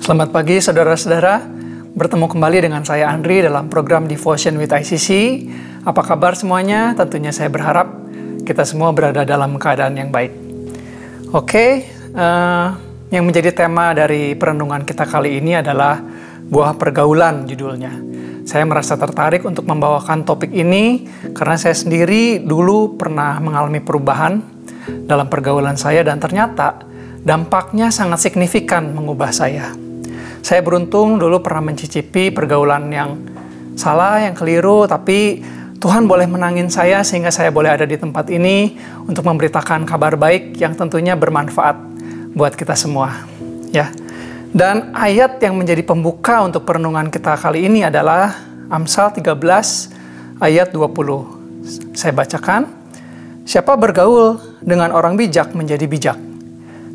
Selamat pagi saudara-saudara, bertemu kembali dengan saya Andri dalam program Devotion with ICC. Apa kabar semuanya? Tentunya saya berharap kita semua berada dalam keadaan yang baik. Oke, yang menjadi tema dari perenungan kita kali ini adalah buah pergaulan judulnya. Saya merasa tertarik untuk membawakan topik ini karena saya sendiri dulu pernah mengalami perubahan dalam pergaulan saya dan ternyata dampaknya sangat signifikan mengubah saya. Saya beruntung dulu pernah mencicipi pergaulan yang salah, yang keliru, tapi Tuhan boleh menangin saya sehingga saya boleh ada di tempat ini untuk memberitakan kabar baik yang tentunya bermanfaat buat kita semua. Ya. Dan ayat yang menjadi pembuka untuk perenungan kita kali ini adalah Amsal 13 ayat 20. Saya bacakan, siapa bergaul dengan orang bijak menjadi bijak,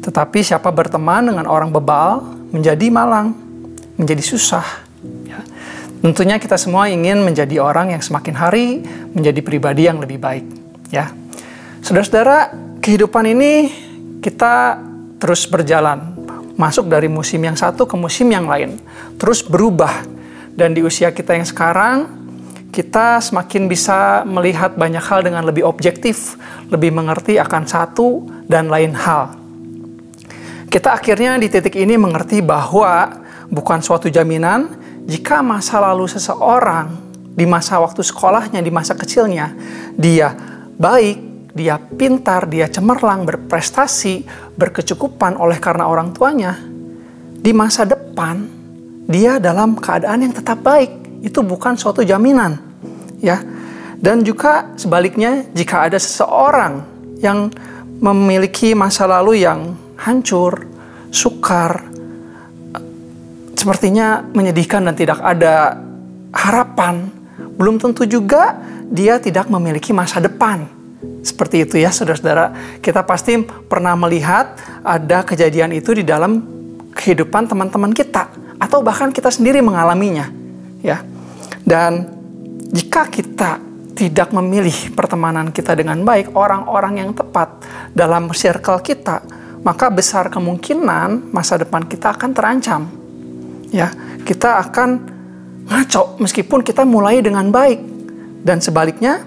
tetapi siapa berteman dengan orang bebal menjadi malang, menjadi susah. Ya. Tentunya kita semua ingin menjadi orang yang semakin hari menjadi pribadi yang lebih baik. Ya, saudara-saudara, kehidupan ini kita terus berjalan, masuk dari musim yang satu ke musim yang lain, terus berubah. Dan di usia kita yang sekarang, kita semakin bisa melihat banyak hal dengan lebih objektif, lebih mengerti akan satu dan lain hal. Kita akhirnya di titik ini mengerti bahwa bukan suatu jaminan jika masa lalu seseorang di masa waktu sekolahnya, di masa kecilnya, dia baik, dia pintar, dia cemerlang, berprestasi, berkecukupan oleh karena orang tuanya, di masa depan dia dalam keadaan yang tetap baik. Itu bukan suatu jaminan, ya. Dan juga sebaliknya, jika ada seseorang yang memiliki masa lalu yang hancur, sukar, sepertinya menyedihkan dan tidak ada harapan, belum tentu juga dia tidak memiliki masa depan. Seperti itu ya saudara-saudara. Kita pasti pernah melihat ada kejadian itu di dalam kehidupan teman-teman kita, atau bahkan kita sendiri mengalaminya, ya. Dan jika kita tidak memilih pertemanan kita dengan baik, orang-orang yang tepat dalam circle kita, maka besar kemungkinan masa depan kita akan terancam. Ya, kita akan ngaco meskipun kita mulai dengan baik. Dan sebaliknya,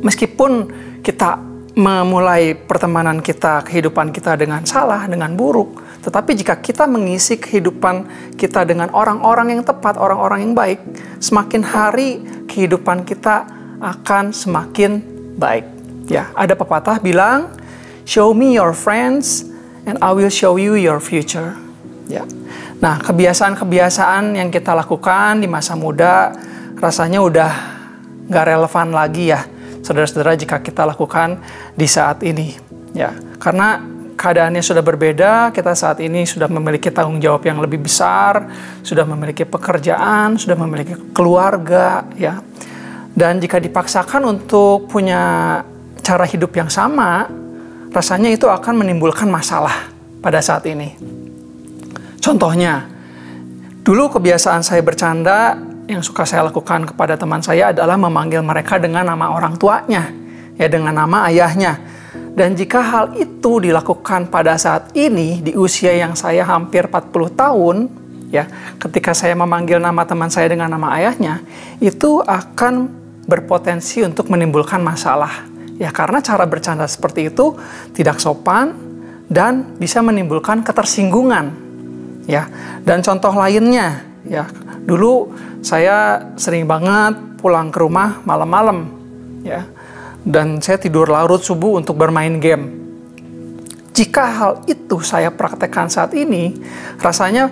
meskipun kita memulai pertemanan kita, kehidupan kita dengan salah, dengan buruk, tetapi jika kita mengisi kehidupan kita dengan orang-orang yang tepat, orang-orang yang baik, semakin hari kehidupan kita akan semakin baik. Ya, ada pepatah bilang, show me your friends and I will show you your future. Ya. Nah, kebiasaan-kebiasaan yang kita lakukan di masa muda rasanya udah gak relevan lagi ya, saudara-saudara, jika kita lakukan di saat ini. Ya, karena keadaannya sudah berbeda, kita saat ini sudah memiliki tanggung jawab yang lebih besar, sudah memiliki pekerjaan, sudah memiliki keluarga, ya. Dan jika dipaksakan untuk punya cara hidup yang sama, rasanya itu akan menimbulkan masalah pada saat ini. Contohnya, dulu kebiasaan saya bercanda yang suka saya lakukan kepada teman saya adalah memanggil mereka dengan nama orang tuanya, ya, dengan nama ayahnya. Dan jika hal itu dilakukan pada saat ini, di usia yang saya hampir 40 tahun, ya, ketika saya memanggil nama teman saya dengan nama ayahnya, itu akan berpotensi untuk menimbulkan masalah. Ya, karena cara bercanda seperti itu tidak sopan dan bisa menimbulkan ketersinggungan. Ya, dan contoh lainnya, ya, dulu saya sering banget pulang ke rumah malam-malam, ya, dan saya tidur larut subuh untuk bermain game. Jika hal itu saya praktekkan saat ini, rasanya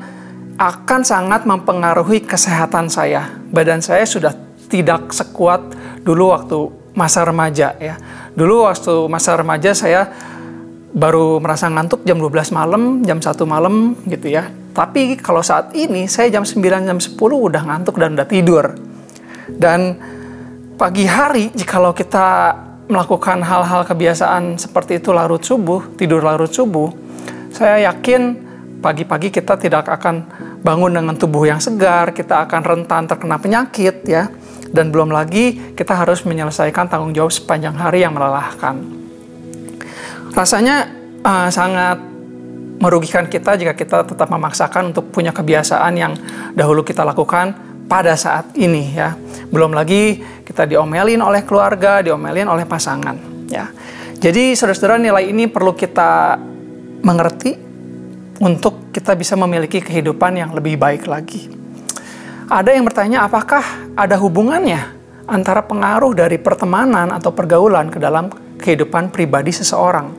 akan sangat mempengaruhi kesehatan saya. Badan saya sudah tidak sekuat dulu waktu masa remaja, ya. Dulu waktu masa remaja saya baru merasa ngantuk jam 12 malam, jam 1 malam gitu ya. Tapi kalau saat ini saya jam 9, jam 10 udah ngantuk dan udah tidur. Dan pagi hari jikalau kita melakukan hal-hal kebiasaan seperti itu larut subuh, tidur larut subuh, saya yakin pagi-pagi kita tidak akan bangun dengan tubuh yang segar, kita akan rentan terkena penyakit, ya. Dan belum lagi kita harus menyelesaikan tanggung jawab sepanjang hari yang melelahkan. Rasanya sangat merugikan kita jika kita tetap memaksakan untuk punya kebiasaan yang dahulu kita lakukan pada saat ini ya. Belum lagi kita diomelin oleh keluarga, diomelin oleh pasangan ya. Jadi saudara-saudara, nilai ini perlu kita mengerti untuk kita bisa memiliki kehidupan yang lebih baik lagi. Ada yang bertanya, apakah ada hubungannya antara pengaruh dari pertemanan atau pergaulan ke dalam kehidupan pribadi seseorang?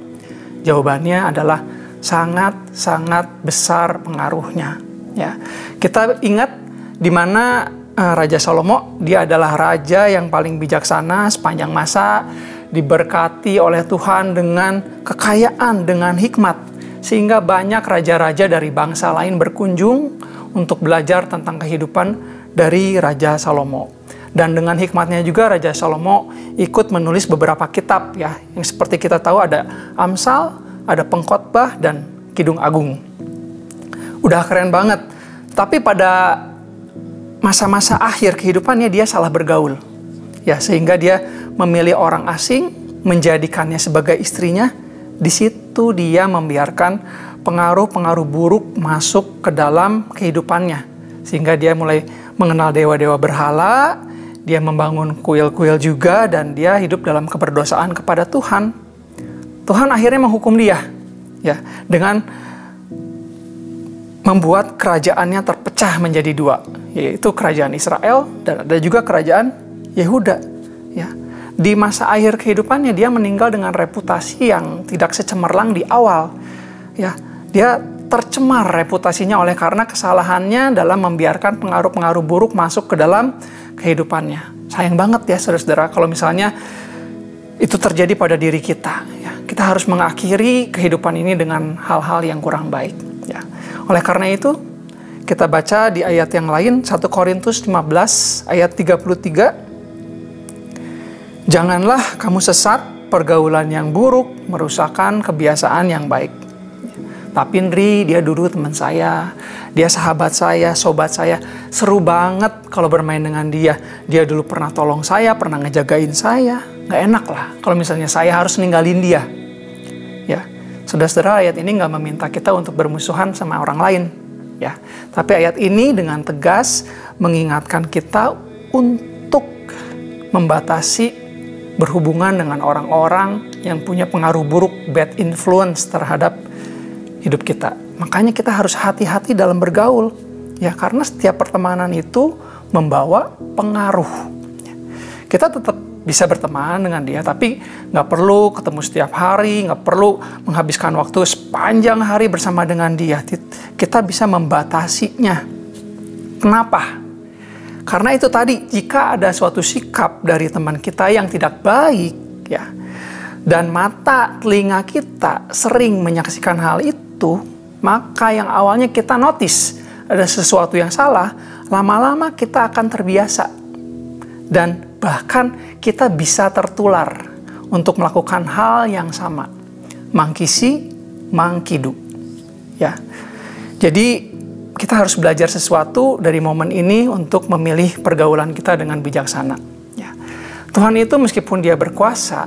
Jawabannya adalah sangat-sangat besar pengaruhnya. Ya, kita ingat di mana Raja Salomo, dia adalah raja yang paling bijaksana sepanjang masa, diberkati oleh Tuhan dengan kekayaan, dengan hikmat, sehingga banyak raja-raja dari bangsa lain berkunjung untuk belajar tentang kehidupan dari Raja Salomo. Dan dengan hikmatnya juga Raja Salomo ikut menulis beberapa kitab ya, yang seperti kita tahu ada Amsal, ada Pengkhotbah, dan Kidung Agung. Udah keren banget. Tapi pada masa-masa akhir kehidupannya dia salah bergaul. Ya, sehingga dia memilih orang asing, menjadikannya sebagai istrinya. Di situ dia membiarkan pengaruh-pengaruh buruk masuk ke dalam kehidupannya. Sehingga dia mulai mengenal dewa-dewa berhala, dia membangun kuil-kuil juga, dan dia hidup dalam keberdosaan kepada Tuhan. Tuhan akhirnya menghukum dia ya, dengan membuat kerajaannya terpecah menjadi dua, yaitu kerajaan Israel dan ada juga kerajaan Yehuda. Ya. Di masa akhir kehidupannya dia meninggal dengan reputasi yang tidak secemerlang di awal. Ya, dia tercemar reputasinya oleh karena kesalahannya dalam membiarkan pengaruh-pengaruh buruk masuk ke dalam kehidupannya. Sayang banget ya saudara-saudara kalau misalnya itu terjadi pada diri kita. Ya, kita harus mengakhiri kehidupan ini dengan hal-hal yang kurang baik. Ya. Oleh karena itu, kita baca di ayat yang lain, 1 Korintus 15 ayat 33. Janganlah kamu sesat, pergaulan yang buruk merusakkan kebiasaan yang baik. Tapi Ndri, dia dulu teman saya, dia sahabat saya, sobat saya, seru banget kalau bermain dengan dia. Dia dulu pernah tolong saya, pernah ngejagain saya. Nggak enak lah kalau misalnya saya harus ninggalin dia. Ya, saudara-saudara, ayat ini nggak meminta kita untuk bermusuhan sama orang lain. Ya, tapi ayat ini dengan tegas mengingatkan kita untuk membatasi berhubungan dengan orang-orang yang punya pengaruh buruk, bad influence terhadap hidup kita. Makanya kita harus hati-hati dalam bergaul. Ya, karena setiap pertemanan itu membawa pengaruh. Kita tetap bisa berteman dengan dia, tapi nggak perlu ketemu setiap hari, nggak perlu menghabiskan waktu sepanjang hari bersama dengan dia. Kita bisa membatasinya. Kenapa? Karena itu tadi, jika ada suatu sikap dari teman kita yang tidak baik, ya, dan mata, telinga kita sering menyaksikan hal itu, maka yang awalnya kita notice ada sesuatu yang salah, lama-lama kita akan terbiasa. Dan bahkan kita bisa tertular untuk melakukan hal yang sama. Mangkisi, mangkidu. Ya. Jadi kita harus belajar sesuatu dari momen ini untuk memilih pergaulan kita dengan bijaksana. Ya. Tuhan itu meskipun dia berkuasa,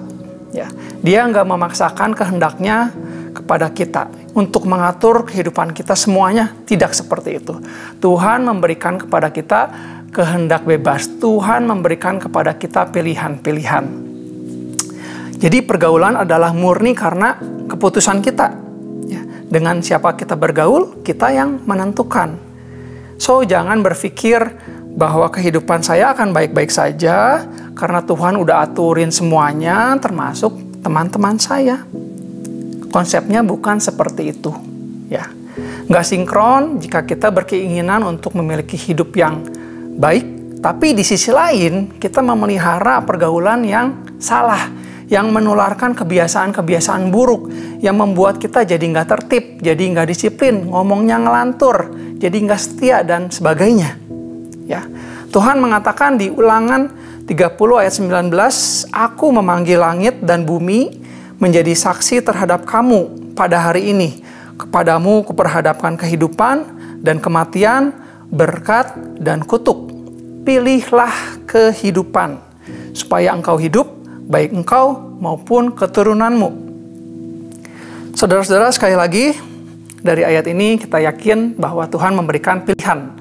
ya, dia nggak memaksakan kehendaknya kepada kita untuk mengatur kehidupan kita semuanya, tidak seperti itu. Tuhan memberikan kepada kita kehendak bebas. Tuhan memberikan kepada kita pilihan-pilihan. Jadi pergaulan adalah murni karena keputusan kita. Dengan siapa kita bergaul, kita yang menentukan. So, jangan berpikir bahwa kehidupan saya akan baik-baik saja karena Tuhan udah aturin semuanya, termasuk teman-teman saya. Konsepnya bukan seperti itu. Ya, nggak sinkron jika kita berkeinginan untuk memiliki hidup yang baik, tapi di sisi lain kita memelihara pergaulan yang salah, yang menularkan kebiasaan-kebiasaan buruk, yang membuat kita jadi nggak tertib, jadi nggak disiplin, ngomongnya ngelantur, jadi nggak setia, dan sebagainya. Ya, Tuhan mengatakan di Ulangan 30 ayat 19, Aku memanggil langit dan bumi menjadi saksi terhadap kamu pada hari ini. Kepadamu kuperhadapkan kehidupan dan kematian, berkat dan kutuk. Pilihlah kehidupan, supaya engkau hidup, baik engkau maupun keturunanmu. Saudara-saudara, sekali lagi, dari ayat ini kita yakin bahwa Tuhan memberikan pilihan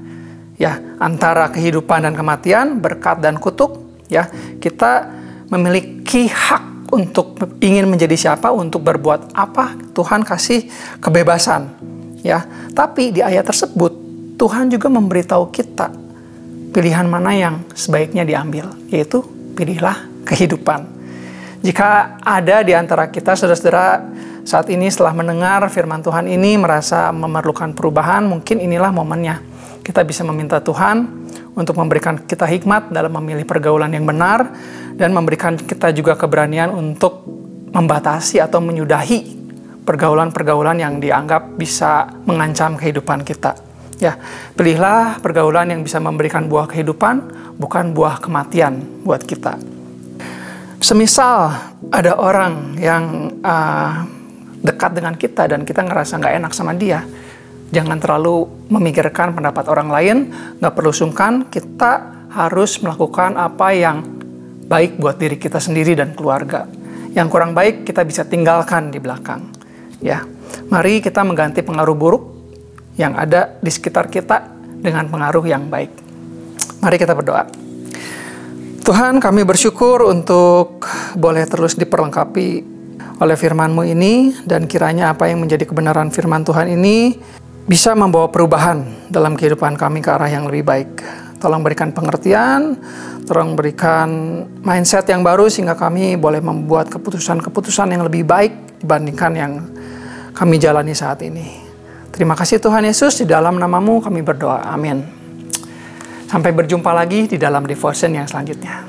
ya antara kehidupan dan kematian, berkat dan kutuk. Ya, kita memiliki hak untuk ingin menjadi siapa, untuk berbuat apa. Tuhan kasih kebebasan. Ya, tapi di ayat tersebut Tuhan juga memberitahu kita pilihan mana yang sebaiknya diambil, yaitu pilihlah kehidupan. Jika ada di antara kita saudara-saudara saat ini setelah mendengar firman Tuhan ini merasa memerlukan perubahan, mungkin inilah momennya. Kita bisa meminta Tuhan untuk memberikan kita hikmat dalam memilih pergaulan yang benar dan memberikan kita juga keberanian untuk membatasi atau menyudahi pergaulan-pergaulan yang dianggap bisa mengancam kehidupan kita. Ya, pilihlah pergaulan yang bisa memberikan buah kehidupan, bukan buah kematian buat kita. Semisal ada orang yang dekat dengan kita dan kita ngerasa nggak enak sama dia, jangan terlalu memikirkan pendapat orang lain, nggak perlu sungkan, kita harus melakukan apa yang baik buat diri kita sendiri dan keluarga. Yang kurang baik kita bisa tinggalkan di belakang. Ya, mari kita mengganti pengaruh buruk yang ada di sekitar kita dengan pengaruh yang baik. Mari kita berdoa. Tuhan, kami bersyukur untuk boleh terus diperlengkapi oleh firman-Mu ini, dan kiranya apa yang menjadi kebenaran firman Tuhan ini bisa membawa perubahan dalam kehidupan kami ke arah yang lebih baik. Tolong berikan pengertian, tolong berikan mindset yang baru sehingga kami boleh membuat keputusan-keputusan yang lebih baik dibandingkan yang kami jalani saat ini. Terima kasih Tuhan Yesus, di dalam nama-Mu kami berdoa. Amin. Sampai berjumpa lagi di dalam devotion yang selanjutnya.